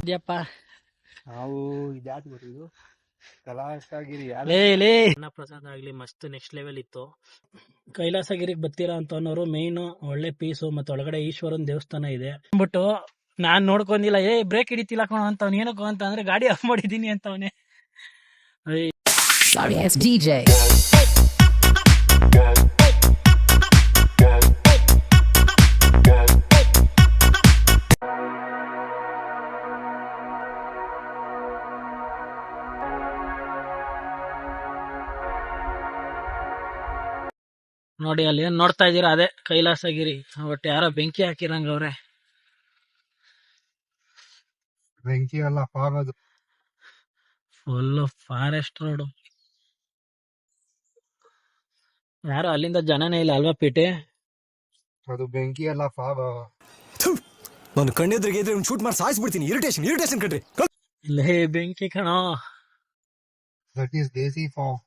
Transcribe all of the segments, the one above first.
ಇದೆಯಪ್ಪ ನಾವು ಇದ್ಯಾತ್ ಗೊತ್ತಿದ್ದು ಕೈಲಾಸಗಿರಿ ಅನ್ನ ಪ್ರಸಾದ ಆಗ್ಲಿ ಮಸ್ತ್ ನೆಕ್ಸ್ಟ್ ಲೆವೆಲ್ ಇತ್ತು. ಕೈಲಾಸಗಿರಿಗೆ ಬರ್ತೀರಾ ಅಂತ ಅನ್ನೋರು ಮೇನ್ ಒಳ್ಳೆ ಪೀಸು ಮತ್ತೆ ಒಳಗಡೆ ಈಶ್ವರನ್ ದೇವಸ್ಥಾನ ಇದೆ ಅಂದ್ಬಿಟ್ಟು ನಾನ್ ನೋಡ್ಕೊಂಡಿಲ್ಲ. ಬ್ರೇಕ್ ಹಿಡಿತಿಲ್ಲ ಕಣೋ ಅಂತ ಏನಕ್ಕೋ ಅಂತ ಅಂದ್ರೆ ಗಾಡಿ ಆಫ್ ಮಾಡಿದೀನಿ ಅಂತ ಅವನೇ. ನೋಡಿ ಅಲ್ಲಿ ಏನ್ ನೋಡ್ತಾ ಇದೀರಾ ಅದೇ ಕೈಲಾಸಗಿರಿ. ಒಟ್ಟು ಯಾರೋ ಬೆಂಕಿ ಹಾಕಿರಂಗ ಅವ್ರೆ. ಬೆಂಕಿ ಎಲ್ಲ ಫಾಗ್ ಫುಲ್ ಫಾರೆಸ್ಟ್ ರೋಡ್. ಯಾರು ಅಲ್ಲಿಂದ ಜನನೇ ಇಲ್ಲ ಅಲ್ವಾ ಪೀಟೆ? ಅದು ಬೆಂಕಿ ಎಲ್ಲ ಫಾಗ್. ನಾನು ಕಣ್ಣೆದ್ರಿಗೆ ಇದ್ರೆ ಶೂಟ್ ಮಾಡಿ ಸಾಯಿಸ್ಬಿಡ್ತೀನಿ. ಇರಿಟೇಷನ್ ಕಣ್ರಿ. ಇಲ್ಲೇ ಬೆಂಕಿ ಕಣೋ. That is Desi fog.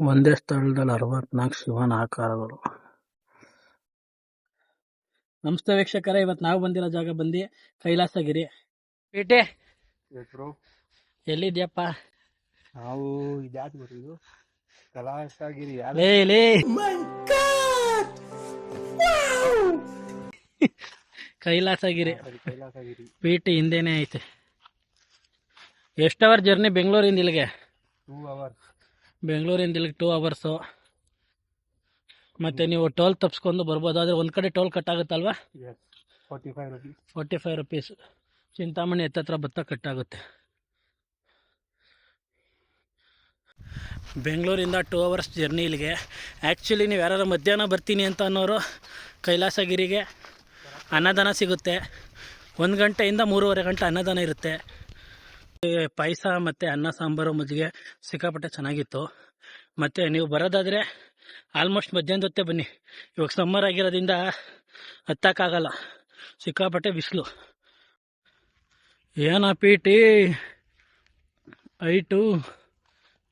ಒಂದೇ ಸ್ಥಳದಲ್ಲಿ 64 ಶಿವನ ಆಕಾರಗಳು. ನಮಸ್ತೆ ವೀಕ್ಷಕರೇ, ಇವತ್ತು ನಾವು ಬಂದಿರೋ ಜಾಗ ಬಂದು ಕೈಲಾಸಗಿರಿ. ಪೇಟೆ ಎಲ್ಲಿದ್ಯಪ್ಪ? ನಾವು ಇದ್ಯಾತ್ ಗೊತ್ತಿದ್ದು ಕೈಲಾಸಗಿರಿ ಕೈಲಾಸಗಿರಿ ಕೈಲಾಸಗಿರಿ ಪೇಟೆ ಹಿಂದೆನೆ ಐತೆ. ಎಷ್ಟು ಅವರ್ ಜರ್ನಿ ಬೆಂಗಳೂರಿಂದ ಇಲ್ಲಿಗೆ? 2 hours. ಬೆಂಗಳೂರಿಂದ ಇಲ್ಲಿಗೆ 2 hours. ಮತ್ತೆ ನೀವು ಟೋಲ್ ತಪ್ಸ್ಕೊಂಡು ಬರ್ಬೋದು. ಆದ್ರೆ ಒಂದ್ ಕಡೆ ಟೋಲ್ ಕಟ್ ಆಗುತ್ತಲ್ವಾ? 45 rupees. ಚಿಂತಾಮಣಿ ಎತ್ತತ್ರ ಬತ್ತ ಕಟ್ ಆಗುತ್ತೆ. ಬೆಂಗಳೂರಿಂದ 2 hours ಜರ್ನಿ ಇಲ್ಲಿಗೆ. ಆ್ಯಕ್ಚುಲಿ ನೀವು ಯಾರು ಮಧ್ಯಾಹ್ನ ಬರ್ತೀನಿ ಅಂತ ಅನ್ನೋರು ಕೈಲಾಸಗಿರಿಗೆ ಅನ್ನದಾನ ಸಿಗುತ್ತೆ. 1 ಗಂಟೆಯಿಂದ 3:30 ಗಂಟೆ ಅನ್ನದಾನ ಇರುತ್ತೆ. ಪಾಯಸ ಮತ್ತು ಅನ್ನ ಸಾಂಬಾರು ಮಜ್ಜಿಗೆ ಸಿಕ್ಕಾಪಟ್ಟೆ ಚೆನ್ನಾಗಿತ್ತು. ಮತ್ತು ನೀವು ಬರೋದಾದರೆ ಆಲ್ಮೋಸ್ಟ್ ಮಧ್ಯಾಹ್ನದ ಹೊತ್ತೇ ಬನ್ನಿ. ಇವಾಗ ಸಮ್ಮರ್ ಆಗಿರೋದ್ರಿಂದ ಹತ್ತಕ್ಕಾಗಲ್ಲ, ಸಿಕ್ಕಾಪಟ್ಟೆ ಬಿಸಿಲು. ಏನ ಪೀಟಿ ಐಟು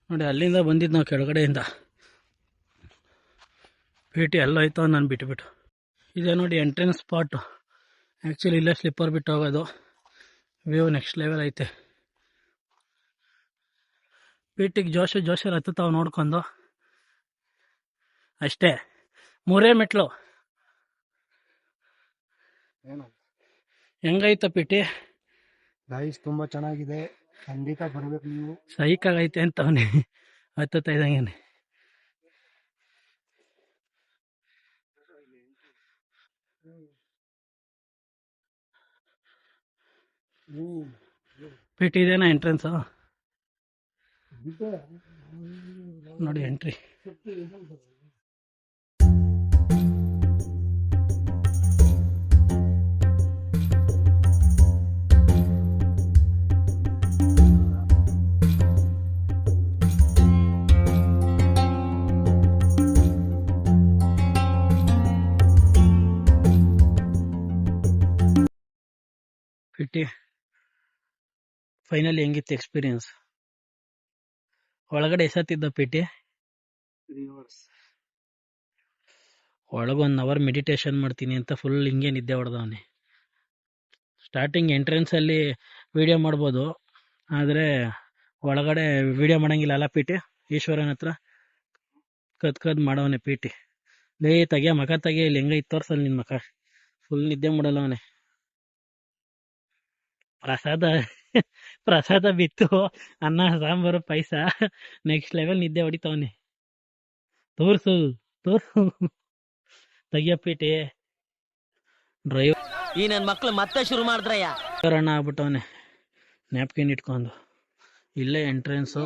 ನೋಡಿ. ಅಲ್ಲಿಂದ ಬಂದಿದ್ದು ನಾವು ಕೆಳಗಡೆಯಿಂದ. ಪೀಟಿ ಎಲ್ಲೋಯ್ತು ನಾನು ಬಿಟ್ಬಿಟ್ಟು. ಇದೇ ನೋಡಿ ಎಂಟ್ರೆನ್ಸ್ ಸ್ಪಾಟು. ಆ್ಯಕ್ಚುಲಿ ಇಲ್ಲೇ ಸ್ಲಿಪ್ಪರ್ ಬಿಟ್ಟು ಹೋಗೋದು. ವ್ಯೂ ನೆಕ್ಸ್ಟ್ ಲೆವೆಲ್ ಐತೆ. ಪೀಟಿಗೆ ಜೋಶಲ್ಲಿ ಹತ್ತುತ್ತಾವ ನೋಡ್ಕೊಂಡು ಅಷ್ಟೇ. 3 ಮೆಟ್ಲು. ಹೆಂಗೈತ ಪೀಟಿ? ಗೈಸ್ ತುಂಬಾ ಚೆನ್ನಾಗಿದೆ, ಖಂಡಿತ ಬರ್ಬೇಕು ನೀವು. ಸೈಕಾಗೈತೆ ಅಂತವನೇ ಹತ್ತುತ್ತಾ ಇದ್ದಂಗೆ. ಪೀಟಿ ಇದೇನಾ ಎಂಟ್ರೆನ್ಸು? ನೋಡಿ ಎಂಟ್ರಿ. ಪೀಟಿ ಫೈನಲಿ ಹೆಂಗಿತ್ತು ಎಕ್ಸ್ಪೀರಿಯನ್ಸ್? ಒಳಗಡೆ ಎಸತ್ತಿದ್ದ ಪೀಟಿ? 3 hours. ಒಳಗೆ 1 hour ಮೆಡಿಟೇಷನ್ ಮಾಡ್ತೀನಿ ಅಂತ ಫುಲ್ ಹಿಂಗೆ ನಿದ್ದೆ ಹೊಡೆದವನೇ. ಸ್ಟಾರ್ಟಿಂಗ್ ಎಂಟ್ರೆನ್ಸಲ್ಲಿ ವಿಡಿಯೋ ಮಾಡ್ಬೋದು, ಆದರೆ ಒಳಗಡೆ ವಿಡಿಯೋ ಮಾಡೋಂಗಿಲ್ಲ ಅಲ್ಲ ಪೀಟಿ? ಈಶ್ವರನ ಹತ್ರ ಕದ್ ಮಾಡವನೆ ಪೀಟಿ. ತೆಗಿಯ ಮಕ ತೆಗಿಯ, ಇಲ್ಲಿ ಹೆಂಗೈತೆ ತೋರ್ಸಲ್ಲ ನಿನ್ನ ಮಕ. ಫುಲ್ ನಿದ್ದೆ ಮಾಡಲ್ಲವನೇ. ಪ್ರಸಾದ ಬಿತ್ತು, ಅನ್ನ ಸಾಂಬಾರು ಪಾಯಸ. ನೆಕ್ಸ್ಟ್ ಲೆವೆಲ್ ನಿದ್ದೆ ಹೊಡಿತವನೆ. ತೋರ್ಸು ತೆಗಿಯಪ್ಪೀಟಿ. ಡ್ರೈವರ್ ಈ ನನ್ನ ಮಕ್ಳು ಮತ್ತೆ ಶುರು ಮಾಡಿದ್ರಯ್ಯ. ಅಣ್ಣ ಆಗ್ಬಿಟ್ಟವನೆ ನ್ಯಾಪ್ಕಿನ್ ಇಟ್ಕೊಂಡು. ಇಲ್ಲೇ ಎಂಟ್ರೆನ್ಸು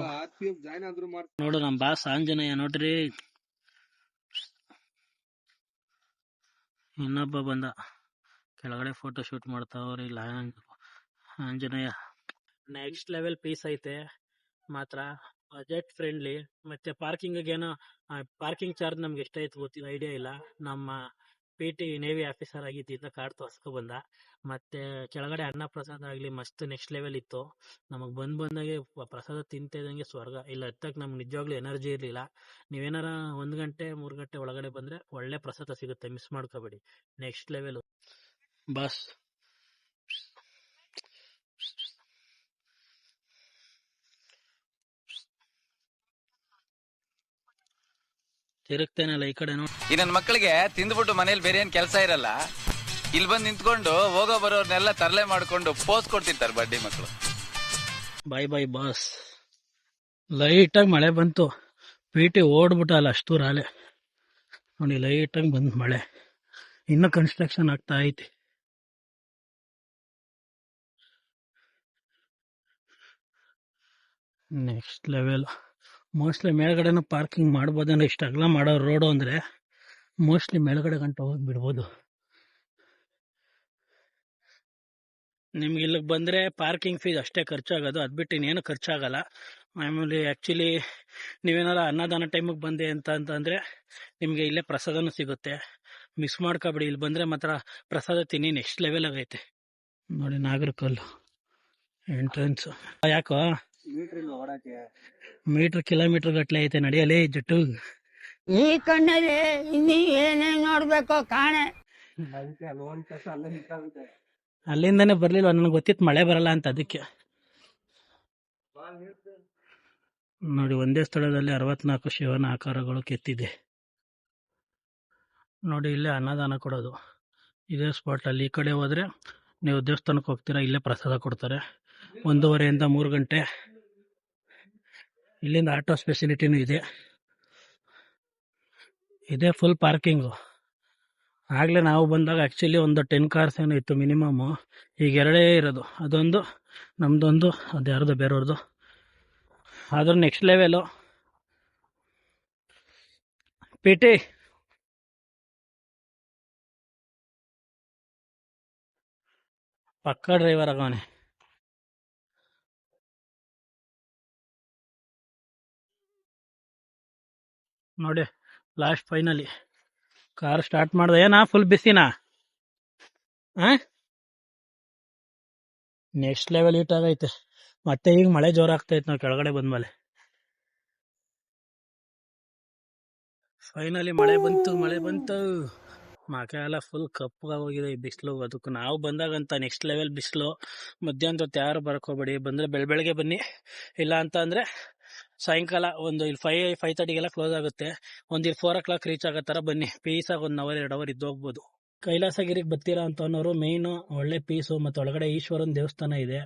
ನೋಡು. ನಮ್ಮ ಬಾಸ್ ಆಂಜನೇಯ ನೋಡ್ರಿ. ಇನ್ನೊಬ್ಬ ಬಂದ ಕೆಳಗಡೆ ಫೋಟೋ ಶೂಟ್ ಮಾಡ್ತಾವ್ರಿ. ಇಲ್ಲ ಆಂಜನೇಯ ನೆಕ್ಸ್ಟ್ ಲೆವೆಲ್ ಪೀಸ್ ಐತೆ ಮಾತ್ರ. Budget friendly. ಮತ್ತೆ ಪಾರ್ಕಿಂಗ್ ಏನೋ ಪಾರ್ಕಿಂಗ್ ಚಾರ್ಜ್ ನಮ್ಗೆ ಎಷ್ಟಾಯ್ತು ಗೊತ್ತಿಲ್ಲ, ಐಡಿಯಾ ಇಲ್ಲ. ನಮ್ಮ PT ನೇವಿ ಆಫೀಸರ್ ಆಗಿದ್ದಿಂದ ಕಾರ್ಡ್ ತೋರ್ಸ್ಕೊ ಬಂದ. ಮತ್ತೆ ಕೆಳಗಡೆ ಅನ್ನ ಪ್ರಸಾದ ಆಗ್ಲಿ ಮಸ್ತ್ ನೆಕ್ಸ್ಟ್ ಲೆವೆಲ್ ಇತ್ತು. ನಮಗ್ ಬಂದಾಗೆ ಪ್ರಸಾದ ತಿಂತಿದಂಗೆ ಸ್ವರ್ಗ. ಇಲ್ಲ ಎತ್ತಕ್ ನಮ್ಗೆ ನಿಜವಾಗ್ಲೂ ಎನರ್ಜಿ ಇರ್ಲಿಲ್ಲ. ನೀವೇನಾರ 1 ಗಂಟೆ 3 ಗಂಟೆ ಒಳಗಡೆ ಬಂದ್ರೆ ಒಳ್ಳೆ ಪ್ರಸಾದ ಸಿಗುತ್ತೆ, ಮಿಸ್ ಮಾಡ್ಕೋಬೇಡಿ. Next level. ಬಸ್ ತಿರುಗ್ತೇನಲ್ಲ ಈ ಕಡೆ ನೋಡಿ. ಈ ನನ್ನ ಮಕ್ಕಳಿಗೆ ತಿಂದ್ಬಿಟ್ಟು ಮನೇಲಿ ಬೇರೆ ಏನ್ ಕೆಲಸ ಇರಲ್ಲ, ಇಲ್ಲಿ ಬಂದು ನಿಂತ್ಕೊಂಡು ಹೋಗೋ ಬರೋರ್ನೆಲ್ಲ ತರಲೆ ಮಾಡ್ಕೊಂಡು ಪೋಸ್ ಕೊಡ್ತಿರ್ತಾರೆ ಬಡ್ಡಿ ಮಕ್ಕಳು. ಬಾಯ್ ಬಾಯ್ ಬಾಸ್. ಲೈಟಾಗಿ ಮಳೆ ಬಂತು, ಪೀಟಿ ಓಡ್ಬಿಟ್ಟಲ್ಲ ಅಷ್ಟು ದೂರ ಅಲೆ ನೋಡಿ. ಲೈಟಾಗಿ ಬಂತು ಮಳೆ, ಇನ್ನೂ ಕನ್ಸ್ಟ್ರಕ್ಷನ್ ಆಗ್ತಾ ಐತಿ. Next level. ಮೋಸ್ಟ್ಲಿ ಮೇಲ್ಗಡೆನೂ ಪಾರ್ಕಿಂಗ್ ಮಾಡ್ಬೋದೇನೋ, ಇಷ್ಟು ಅಗಲ ಮಾಡೋ ರೋಡು ಅಂದರೆ ಮೋಸ್ಟ್ಲಿ ಮೇಲ್ಗಡೆ ಗಂಟೆ ಹೋಗಿ ಬಿಡ್ಬೋದು. ನಿಮ್ಗೆ ಇಲ್ಲಿಗೆ ಬಂದರೆ ಪಾರ್ಕಿಂಗ್ ಫೀಸ್ ಅಷ್ಟೇ ಖರ್ಚಾಗೋದು, ಅದು ಬಿಟ್ಟು ಇನ್ನೇನು ಖರ್ಚಾಗಲ್ಲ. ಮಾಮೂಲಿ ಆ್ಯಕ್ಚುಲಿ ನೀವೇನಾರ ಅನ್ನದಾನ ಟೈಮಿಗೆ ಬಂದೆ ಅಂತಂದರೆ ನಿಮಗೆ ಇಲ್ಲೇ ಪ್ರಸಾದನೂ ಸಿಗುತ್ತೆ, ಮಿಸ್ ಮಾಡ್ಕೊಬೇಡಿ. ಇಲ್ಲಿ ಬಂದರೆ ಮಾತ್ರ ಪ್ರಸಾದ ತಿನ್ನಿ, ನೆಕ್ಸ್ಟ್ ಲೆವೆಲ್ ಆಗೈತೆ ನೋಡಿ. ನಾಗರಕಲ್ಲು ಎಂಟ್ರೆನ್ಸು. ಯಾಕೋ ಮೀಟ್ರ್ ಕಿಲೋಮೀಟರ್ ಗಟ್ಟಲೆ ಐತೆ ನಡೆಯಲೇ ಜಟ್ಟು. ಈ ಕಣ್ಣಲ್ಲಿ ಇನ್ನೀ ಏನೇನ್ ನೋಡ್ಬೇಕೋ ಕಾಣೆ. ಅಲ್ಲಿಂದನೇ ಬರ್ಲಿಲ್ವ, ನನಗೆ ಗೊತ್ತಿತ್ತು ಮಳೆ ಬರಲ್ಲ ಅಂತ, ಅದಕ್ಕೆ ನೋಡಿ. ಒಂದೇ ಸ್ಥಳದಲ್ಲಿ 64 ಶಿವನ ಆಕಾರಗಳು ಕೆತ್ತಿದೆ ನೋಡಿ. ಇಲ್ಲೇ ಅನ್ನದಾನ ಕೊಡೋದು ಇದೇ ಸ್ಪಾಟಲ್ಲಿ. ಈ ಕಡೆ ಹೋದರೆ ನೀವು ದೇವಸ್ಥಾನಕ್ಕೆ ಹೋಗ್ತೀರಾ, ಇಲ್ಲೇ ಪ್ರಸಾದ ಕೊಡ್ತಾರೆ. 1:30 to 3 ಗಂಟೆ. ಇಲ್ಲಿಂದ ಆಟೋ ಫೆಸಿಲಿಟಿನೂ ಇದೆ. ಇದೇ ಫುಲ್ ಪಾರ್ಕಿಂಗು. ಆಗಲೇ ನಾವು ಬಂದಾಗ ಆ್ಯಕ್ಚುಲಿ ಒಂದು 10 ಕಾರ್ಸ್ ಏನೋ ಇತ್ತು ಮಿನಿಮಮ್ಮು, ಈಗ 2 ಇರೋದು. ಅದೊಂದು ನಮ್ಮದೊಂದು, ಅದು ಯಾರ್ದು ಬೇರೆಯವ್ರದ್ದು. ಅದ್ರ ನೆಕ್ಸ್ಟ್ ಲೆವೆಲು ಪಿ ಟಿ. ಪಕ್ಕ ಡ್ರೈವರ್ ಆಗವನೆ ನೋಡಿ. ಲಾಸ್ಟ್ ಫೈನಲಿ ಕಾರ್ ಸ್ಟಾರ್ಟ್ ಮಾಡ್ದೆ. ಏನಾ ಫುಲ್ ಬಿಸಿನಾ? ನೆಕ್ಸ್ಟ್ ಲೆವೆಲ್ ಹೀಟ್ ಆಗೈತೆ. ಮತ್ತೆ ಈಗ ಮಳೆ ಜೋರಾಗ್ತೈತೆ ನಾವು ಕೆಳಗಡೆ ಬಂದ್ಮೇಲೆ. ಫೈನಲಿ ಮಳೆ ಬಂತು. ಮಕ ಎಲ್ಲ ಫುಲ್ ಕಪ್ಪಗಾಗೋಗಿದೆ ಈ ಬಿಸಿಲು. ಅದಕ್ಕೆ ನಾವು ಬಂದಾಗಂತ ನೆಕ್ಸ್ಟ್ ಲೆವೆಲ್ ಬಿಸಿಲು. ಮಧ್ಯಾಹ್ನದ ಹೊತ್ತು ಯಾರು ಬರಕೋಬೇಡಿ, ಬಂದರೆ ಬೆಳಗ್ಗೆ ಬನ್ನಿ. ಇಲ್ಲ ಅಂತ ಅಂದರೆ ಸಾಯಂಕಾಲ ಒಂದು ಇಲ್ಲಿ 5:30 ಕ್ಲೋಸ್ ಆಗುತ್ತೆ. ಒಂದು ಇಲ್ಲಿ 4 o'clock ರೀಚ್ ಆಗೋ ಥರ ಬನ್ನಿ. ಪೀಸಾಗಿ 1 hour 2 hour ಇದ್ದು ಹೋಗ್ಬೋದು. ಕೈಲಾಸಗಿರಿಗೆ ಬರ್ತೀರಾ ಅಂತ ಅನ್ನೋರು ಮೇಯ್ನು ಒಳ್ಳೆ ಪೀಸು. ಮತ್ತು ಒಳಗಡೆ ಈಶ್ವರನ ದೇವಸ್ಥಾನ ಇದೆ.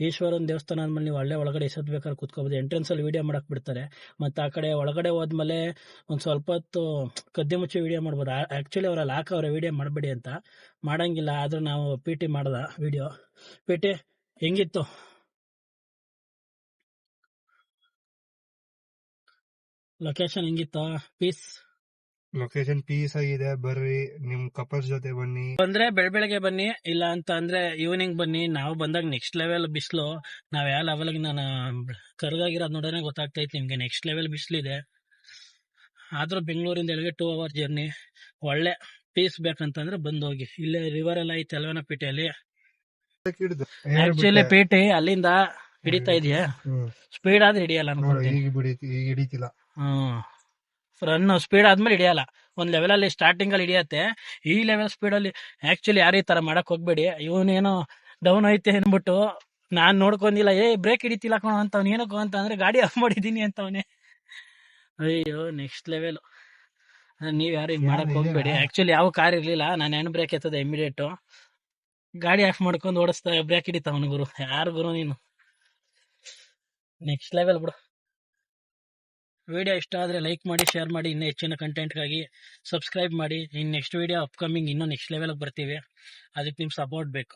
ಈಶ್ವರನ ದೇವಸ್ಥಾನ ಆದ್ಮೇಲೆ ನೀವು ಒಳಗಡೆ ಎಷ್ಟೊತ್ತು ಬೇಕಾದ್ರೆ ಕೂತ್ಕೋಬೋದು. ಎಂಟ್ರೆನ್ಸಲ್ಲಿ ವೀಡಿಯೋ ಮಾಡಕ್ಕೆ ಬಿಡ್ತಾರೆ. ಮತ್ತು ಆ ಕಡೆ ಒಳಗಡೆ ಹೋದ್ಮೇಲೆ ಒಂದು ಸ್ವಲ್ಪ ಹೊತ್ತು ಕದ್ದೆ ಮುಚ್ಚಿ ವೀಡಿಯೋ ಮಾಡ್ಬೋದು. ಆ್ಯಕ್ಚುಲಿ ಅವರಲ್ಲಿ ಹಾಕವ್ರೆ ವೀಡಿಯೋ ಮಾಡಬೇಡಿ ಅಂತ, ಮಾಡೋಂಗಿಲ್ಲ. ಆದರೂ ನಾವು ಪಿ ಟಿ ಮಾಡ್ದ ವೀಡಿಯೋ. ಪಿ ಟಿ ಹೆಂಗಿತ್ತು? ಲೊಕೇಶನ್ ಹೆಂಗಿತ್ತು? ಪೀಸ್ ಲೊಕೇಶನ್ ಪೀಸ್ ಆಗಿದೆ. ಬರ್ರಿ, ನಿಮ್ ಕಪಲ್ಸ್ ಜೊತೆ ಬನ್ನಿ. ಬಂದ್ರೆ ಬೆಳಗ್ಗೆ ಬನ್ನಿ, ಇಲ್ಲ ಅಂತ ಅಂದ್ರೆ ಈವ್ನಿಂಗ್ ಬನ್ನಿ. ನಾವು ಬಂದಾಗ ನೆಕ್ಸ್ಟ್ ಲೆವೆಲ್ ಬಿಸಿಲು. ನಾವ್ ಯಾವ ಲೆವೆಲ್ಗೆ ನಾನು ಕರ್ಗಾಗಿರೋದು ನೋಡೋಣ ಗೊತ್ತಾಗ್ತೈತಿ ನಿಮ್ಗೆ. ನೆಕ್ಸ್ಟ್ ಲೆವೆಲ್ ಬಿಸಿಲಿದೆ. ಆದ್ರೂ ಬೆಂಗಳೂರಿಂದ ಎಲ್ಲಿಗೆ 2 hour ಜರ್ನಿ. ಒಳ್ಳೆ ಪೀಸ್ ಬೇಕಂತಂದ್ರೆ ಬಂದೋಗಿ. ಇಲ್ಲೇ ರಿವರ್ ಎಲ್ಲ ಐತೆ ಅಲ್ವನಪೇಟೆಯಲ್ಲಿ. ಆಕ್ಚುಲಿ ಪೇಟೆ ಅಲ್ಲಿಂದ ಹಿಡಿತಾ ಇದೆಯಾ? ಸ್ಪೀಡ್ ಆದ್ರೆ ಹಿಡಿಯಲ್ಲ ಅನ್ಕೊಂತೀನಿ. ಈಗ ಹಿಡಿತಿಲ್ಲ. ರನ್ ಸ್ಪೀಡ್ ಆದ್ಮೇಲೆ ಹಿಡಿಯಲ್ಲ. ಒಂದ್ ಲೆವೆಲ್ ಅಲ್ಲಿ ಸ್ಟಾರ್ಟಿಂಗ್ ಅಲ್ಲಿ ಹಿಡಿಯತ್ತೆ. ಈ ಲೆವೆಲ್ ಸ್ಪೀಡ್ ಅಲ್ಲಿ ಆಕ್ಚುಲಿ ಯಾರು ಈ ತರ ಮಾಡಕ್ ಹೋಗ್ಬೇಡಿ. ಇವನೇನೋ ಡೌನ್ ಐತೆ ಅನ್ಬಿಟ್ಟು ನಾನ್ ನೋಡ್ಕೊಂಡಿಲ್ಲ, ಬ್ರೇಕ್ ಹಿಡಿತಿಲ್ಲ ಕಣೋ ಅಂತ. ಏನಕ್ಕೋ ಅಂತ ಅಂದ್ರೆ ಗಾಡಿ ಆಫ್ ಮಾಡಿದೀನಿ ಅಂತವನೇ. ಅಯ್ಯೋ ನೆಕ್ಸ್ಟ್ ಲೆವೆಲ್. ನೀವ್ ಯಾರು ಹಿಂಗ್ ಮಾಡಕ್ ಹೋಗ್ಬೇಡಿ. ಆಕ್ಚುಲಿ ಯಾವ ಕಾರ್ ಇರ್ಲಿಲ್ಲ, ನಾನು ಹ್ಯಾಂಡ್ ಬ್ರೇಕ್ ಎತ್ತದ ಇಮಿಡಿಯೇಟ್ ಗಾಡಿ ಆಫ್ ಮಾಡ್ಕೊಂಡು ಓಡಿಸ್ತಾ ಬ್ರೇಕ್ ಹಿಡಿತಾವನು. ಗುರು ಯಾರು ಗುರು ನೀನು? ನೆಕ್ಸ್ಟ್ ಲೆವೆಲ್ ಬಿಡು. ವಿಡಿಯೋ ಇಷ್ಟ ಆದರೆ ಲೈಕ್ ಮಾಡಿ, ಶೇರ್ ಮಾಡಿ. ಇನ್ನೂ ಹೆಚ್ಚಿನ ಕಂಟೆಂಟ್ಗಾಗಿ ಸಬ್ಸ್ಕ್ರೈಬ್ ಮಾಡಿ. ಇನ್ನು ನೆಕ್ಸ್ಟ್ ವಿಡಿಯೋ ಅಪ್ಕಮಿಂಗ್ ಇನ್ನೂ ನೆಕ್ಸ್ಟ್ ಲೆವೆಲ್ಗೆ ಬರ್ತೀವಿ. ಅದಕ್ಕೆ ನಿಮ್ಮ ಸಪೋರ್ಟ್ ಬೇಕು.